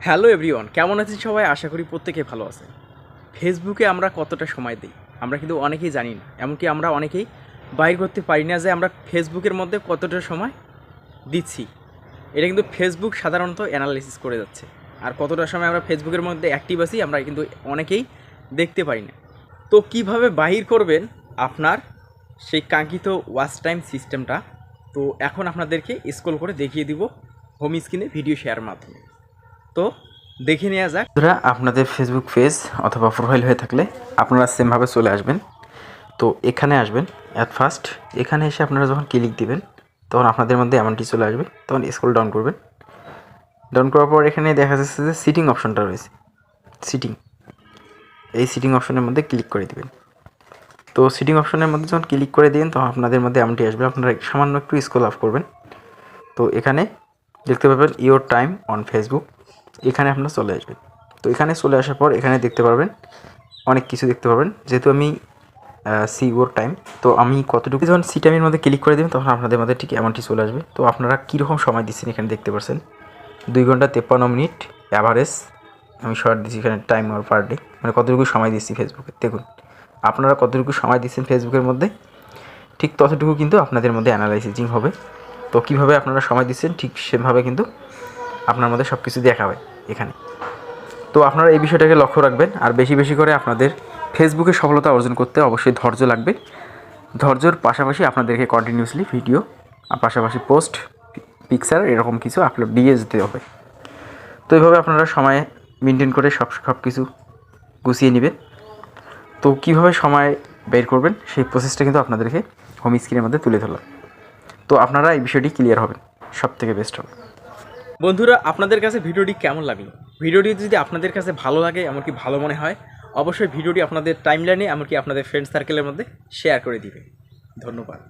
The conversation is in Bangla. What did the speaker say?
হ্যালো এভরিওয়ান, কেমন আছেন সবাই? আশা করি প্রত্যেকে ভালো আছেন। ফেসবুকে আমরা কতটা সময় দিই আমরা কিন্তু অনেকেই জানি না। এমনকি আমরা অনেকেই বাইর করতে পারি না যে আমরা ফেসবুকের মধ্যে কতটা সময় দিচ্ছি। এটা কিন্তু ফেসবুক সাধারণত অ্যানালাইসিস করে যাচ্ছে। আর কতটা সময় আমরা ফেসবুকের মধ্যে অ্যাক্টিভ আছি আমরা কিন্তু অনেকেই দেখতে পারি না। তো কিভাবে বাহির করবেন আপনার সেই কাঙ্ক্ষিত ওয়াচ টাইম সিস্টেমটা, তো এখন আপনাদেরকে স্ক্রল করে দেখিয়ে দিব হোম স্ক্রিনে ভিডিও শেয়ার মাধ্যমে। তো দেখে নেওয়া যাক। আপনাদের ফেসবুক পেজ অথবা প্রোফাইল হয়ে থাকলে আপনারা সেমভাবে চলে আসবেন। তো এখানে আসবেন অ্যাট ফার্স্ট, এখানে এসে আপনারা যখন ক্লিক দিবেন তখন আপনাদের মধ্যে এমনটি চলে আসবে। তখন স্ক্রল ডাউন করবেন। ডাউন করার পর এখানে দেখা যাচ্ছে যে সিটিং অপশনটা রয়েছে। এই সিটিং অপশনের মধ্যে ক্লিক করে দিবেন। তো সিটিং অপশনের মধ্যে যখন ক্লিক করে দিবেন তখন আপনাদের মধ্যে এমনটি আসবে। আপনারা সামান্য একটু স্ক্রল আপ করবেন। তো এখানে দেখতে পাবেন ইওর টাইম অন ফেসবুক, এখানে আপনারা চলে আসবেন। তো এখানে চলে আসার পর এখানে দেখতে পারবেন অনেক কিছু দেখতে পারবেন। যেহেতু আমি সি ওর টাইম, তো আমি কতটুকু যখন সি টাইমের মধ্যে ক্লিক করে দেবেন তখন আপনাদের মধ্যে ঠিক এমনটি চলে আসবে। তো আপনারা কীরকম সময় দিচ্ছেন এখানে দেখতে পাচ্ছেন 2 ঘন্টা 53 মিনিট অ্যাভারেজ। আমি শর্ট দিচ্ছি এখানে টাইম আর পার ডে, মানে কতটুকু সময় দিচ্ছি ফেসবুকে। দেখুন আপনারা কতটুকু সময় দিচ্ছেন ফেসবুকের মধ্যে, ঠিক ততটুকু কিন্তু আপনাদের মধ্যে অ্যানালাইসিং হবে। তো কীভাবে আপনারা সময় দিচ্ছেন ঠিক সেভাবে কিন্তু আপনার মধ্যে সব কিছু দেখাবে এখানে। তো আপনারা এই বিষয়টাকে লক্ষ্য রাখবেন। আর বেশি বেশি করে আপনাদের ফেসবুকে সফলতা অর্জন করতে অবশ্যই ধৈর্য লাগবে। ধৈর্যর পাশাপাশি আপনাদেরকে কন্টিনিউসলি ভিডিও আর পাশাপাশি পোস্ট, পিকচার এরকম কিছু আপলোড দিয়ে যেতে হবে। তো এইভাবে আপনারা সময় মেনটেন করে সব কিছু গুছিয়ে নেবেন। তো কীভাবে সময় বের করবেন সেই প্রসেসটা কিন্তু আপনাদেরকে হোম স্ক্রিনের মধ্যে তুলে ধরলাম। তো আপনারা এই বিষয়টি ক্লিয়ার হবেন, সব থেকে বেস্ট হবে। বন্ধুরা, আপনাদের কাছে ভিডিওটি কেমন লাগলো? ভিডিওটি যদি আপনাদের কাছে ভালো লাগে, এমনকি ভালো মনে হয়, অবশ্যই ভিডিওটি আপনাদের টাইমলাইনে এমনকি আপনাদের ফ্রেন্ড সার্কেলের মধ্যে শেয়ার করে দিবে। ধন্যবাদ।